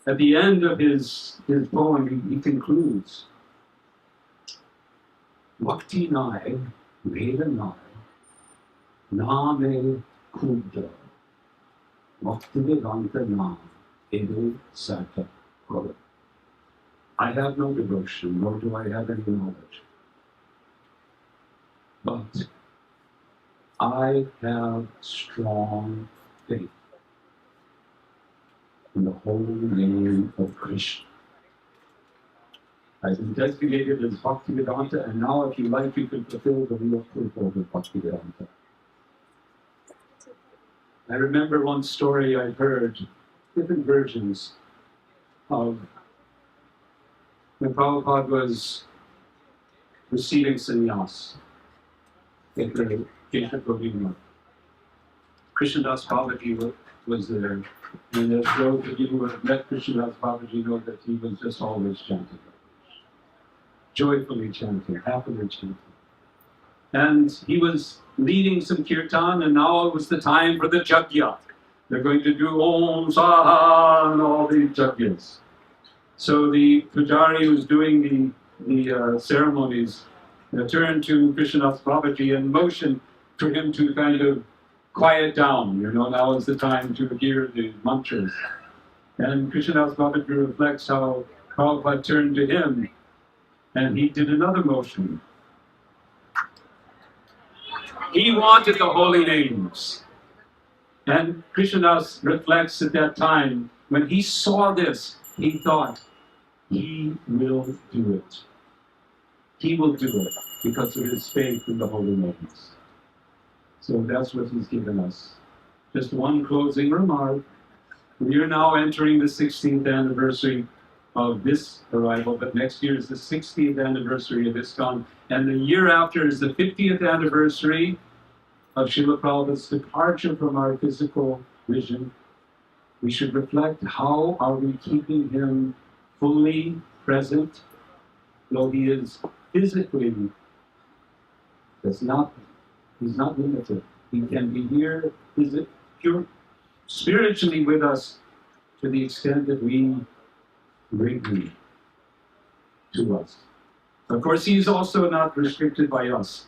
At the end of his poem, he concludes, Bhakti nai, Veda nai, Name Kudra, Bhakti Vedanta Nam, Edu Sata Kora. I have no devotion, nor do I have any knowledge. But I have strong faith in the holy name of Krishna. I've been designated as Bhaktivedanta, and now if you like, you can fulfill the real purpose of Bhaktivedanta. I remember one story I heard, different versions of when Prabhupada was receiving sannyas at the gate of Govindam. Krishnadas Babaji was there, and as those of you who have met Krishnadas Babaji know that he was just always chanting, joyfully chanting, happily chanting. And he was leading some kirtan, and now it was the time for the jagya. They're going to do Om Saha and all the jagyas. So the pujari who was doing the ceremonies turned to Krishnadas Babaji and motioned for him to kind of quiet down. Now is the time to hear the mantras. And Krishnadas Babaji reflects how Prabhupada turned to him and he did another motion. He wanted the holy names. And Krishnadas reflects at that time, when he saw this, he thought, he will do it. He will do it because of his faith in the holy names. So that's what he's given us. Just one closing remark. We are now entering the 16th anniversary of this arrival, but next year is the 60th anniversary of ISKCON, and the year after is the 50th anniversary of Srila Prabhupada's departure from our physical vision. We should reflect, how are we keeping him fully present, though he is physically, he's not limited. He can be here, pure, spiritually with us to the extent that we bring him to us. Of course, he's also not restricted by us.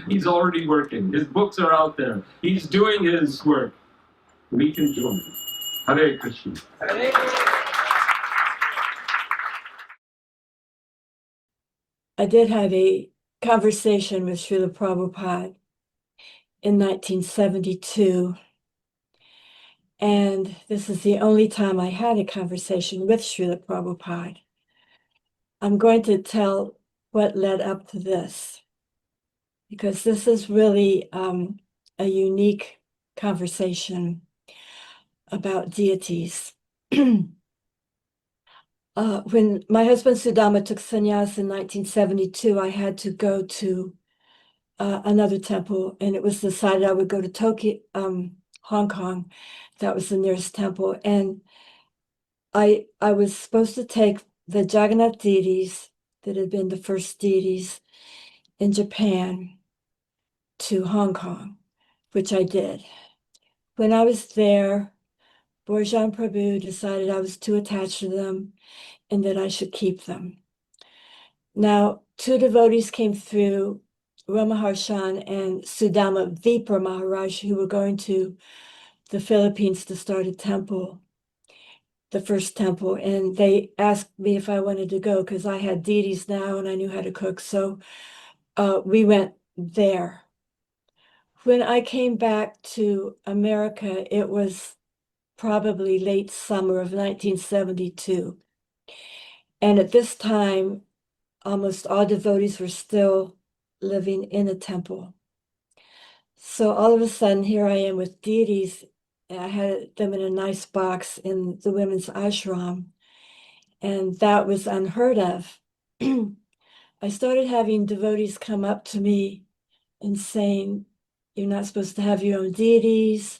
He's already working. His books are out there. He's doing his work. We can join him. Hare Krishna. I did have a conversation with Srila Prabhupada in 1972. And this is the only time I had a conversation with Srila Prabhupada. I'm going to tell what led up to this, because this is really a unique conversation about deities. When my husband Sudama took sannyas in 1972, I had to go to another temple, and it was decided I would go to Tokyo, Hong Kong. That was the nearest temple. And I was supposed to take the Jagannath deities that had been the first deities in Japan to Hong Kong, which I did. When I was there, Borjan Prabhu decided I was too attached to them and that I should keep them. Now, two devotees came through, Ramaharshan and Sudama Vipra Maharaj, who were going to the Philippines to start a temple, the first temple, and they asked me if I wanted to go because I had deities now and I knew how to cook. So we went there. When I came back to America, it was probably late summer of 1972. And at this time, almost all devotees were still living in a temple. So all of a sudden, here I am with deities. I had them in a nice box in the women's ashram, and that was unheard of. I started having devotees come up to me and saying, "You're not supposed to have your own deities.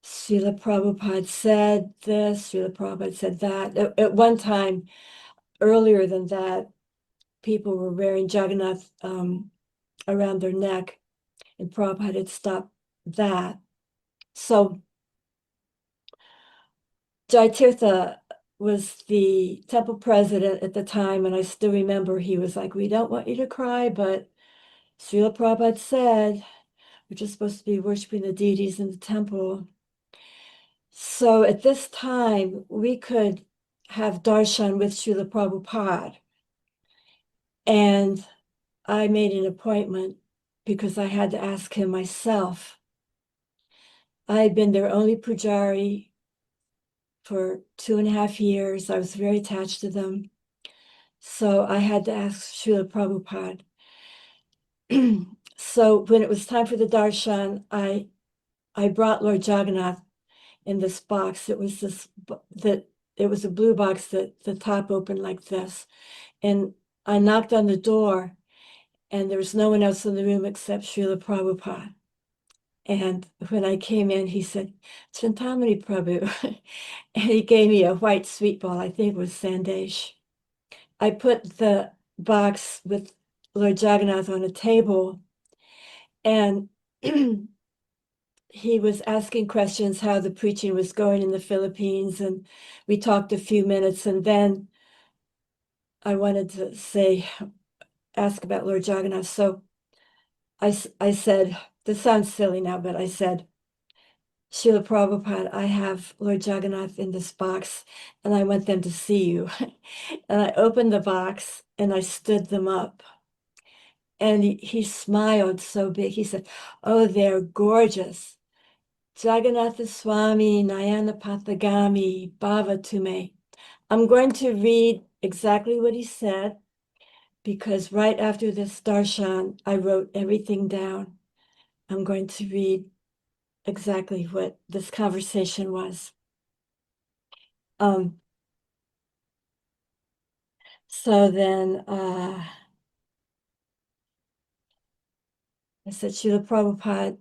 Srila Prabhupada said this, Srila Prabhupada said that." At one time, earlier than that, people were wearing Jagannath around their neck, and Prabhupada had stopped that. So Jaitirtha was the temple president at the time, and I still remember he was like, "We don't want you to cry, but Srila Prabhupada said we're just supposed to be worshiping the deities in the temple." So at this time, we could have darshan with Srila Prabhupada. And I made an appointment because I had to ask him myself. I had been their only pujari for 2.5 years. I was very attached to them. So I had to ask Srila Prabhupada. So when it was time for the darshan, I brought Lord Jagannath in this box. It was it was a blue box that the top opened like this. And I knocked on the door, and there was no one else in the room except Srila Prabhupada. And when I came in, he said, Chintamani Prabhu. And he gave me a white sweet ball. I think it was sandesh. I put the box with Lord Jagannath on a table, and he was asking questions how the preaching was going in the Philippines. And we talked a few minutes, and then I wanted to ask about Lord Jagannath. So I said, this sounds silly now, but I said, Srila Prabhupada, I have Lord Jagannath in this box, and I want them to see you. And I opened the box, and I stood them up. And he smiled so big. He said, oh, they're gorgeous. Jagannatha Swami Nayana Pathagami Bhava Tume. I'm going to read exactly what he said, because right after this darshan, I wrote everything down. I'm going to read exactly what this conversation was. So then I said, Srila Prabhupada,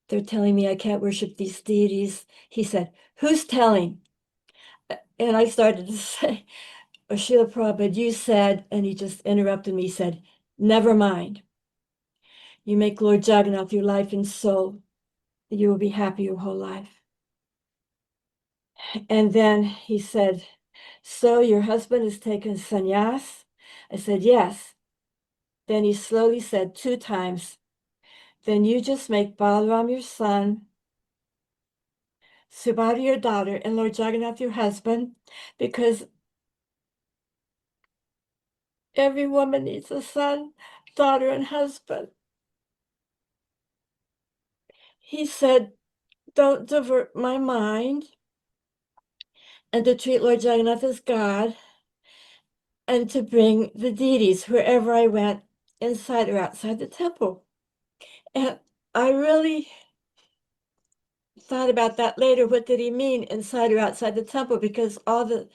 they're telling me I can't worship these deities. He said, who's telling? And I started to say, oh, Srila Prabhupada, you said, and he just interrupted me, he said, never mind. You make Lord Jagannath your life and soul. You will be happy your whole life. And then he said, so your husband has taken sannyas? I said, yes. Then he slowly said 2 times, then you just make Balaram your son, Subhadra your daughter, and Lord Jagannath your husband, because every woman needs a son, daughter, and husband. He said, don't divert my mind, and to treat Lord Jagannath as God, and to bring the deities wherever I went, inside or outside the temple. And I really thought about that later. What did he mean, inside or outside the temple? Because all the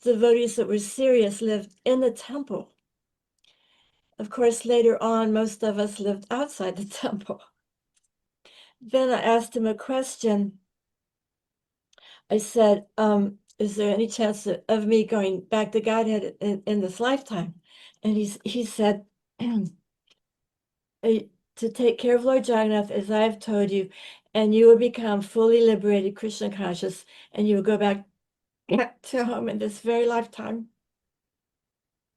devotees that were serious lived in the temple. Of course, later on, most of us lived outside the temple. Then I asked him a question. I said, is there any chance of me going back to Godhead in this lifetime? And he said, to take care of Lord Jagannath, as I have told you, and you will become fully liberated Krishna conscious, and you will go back to home in this very lifetime.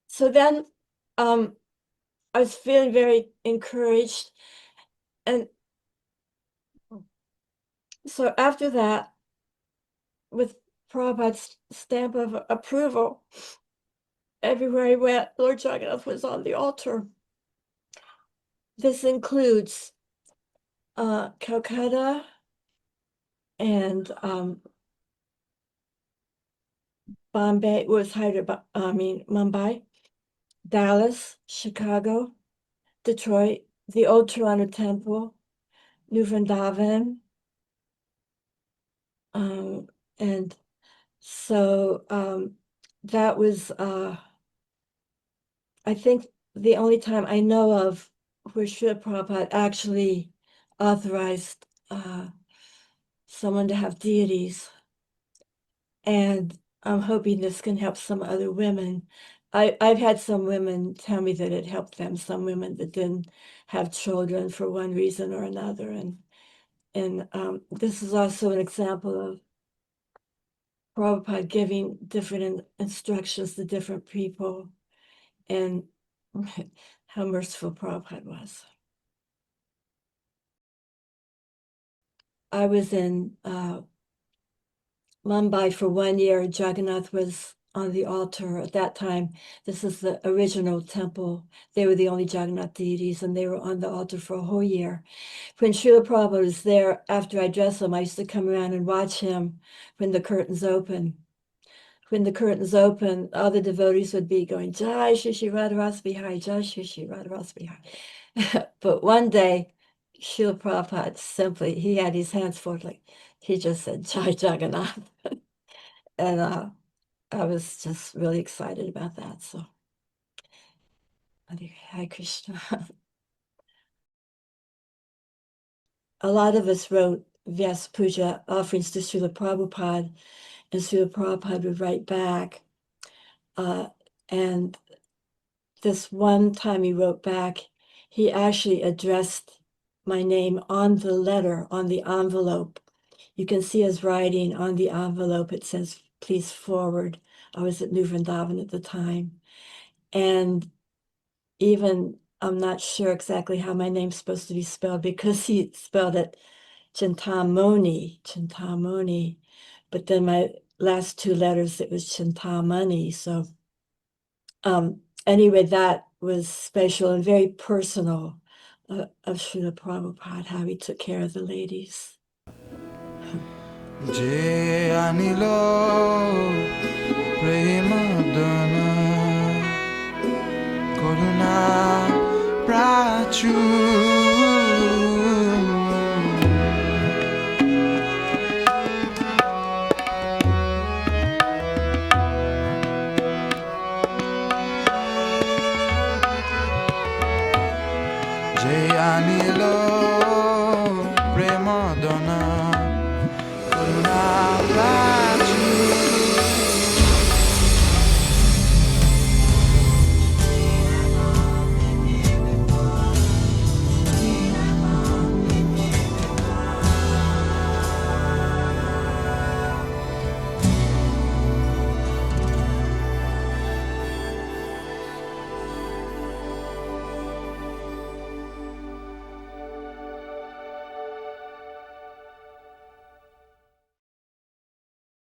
So then I was feeling very encouraged. And so after that, with Prabhupada's stamp of approval, everywhere I went, Lord Jagannath was on the altar. This includes Calcutta and Bombay, was Hyderabad, Mumbai, Dallas, Chicago, Detroit, the Old Toronto Temple, New Vrindavan. And so that was, I think, the only time I know of where Srila Prabhupada actually authorized someone to have deities. And I'm hoping this can help some other women. I've had some women tell me that it helped them, some women that didn't have children for one reason or another. And this is also an example of Prabhupada giving different instructions to different people, and how merciful Prabhupada was. I was in Mumbai for 1 year. Jagannath was on the altar at that time. This is the original temple. They were the only Jagannath deities, and they were on the altar for a whole year. When Srila Prabhupada was there, after I dressed him, I used to come around and watch him when the curtains open, when the curtains open, all the devotees would be going, Jai Shri Radharasa Bihari, Jai Shri Radharasa Bihari. But one day, Srila Prabhupada simply, he had his hands folded, like he just said, Jai Jagannath. And I was just really excited about that. So, Hare Krishna. A lot of us wrote Vyas Puja offerings to Srila Prabhupada, and Srila Prabhupada would write back. And this one time he wrote back, he actually addressed my name on the letter, on the envelope. You can see his writing on the envelope. It says, please forward. I was at New Vrindavan at the time. And even, I'm not sure exactly how my name's supposed to be spelled because he spelled it Chintamani. But then my last two letters, it was Chintamani. So anyway, that was special and very personal of Srila Prabhupada, how he took care of the ladies. Je anilo premadana Karuna prachu Je anilo premadana Karuna prachu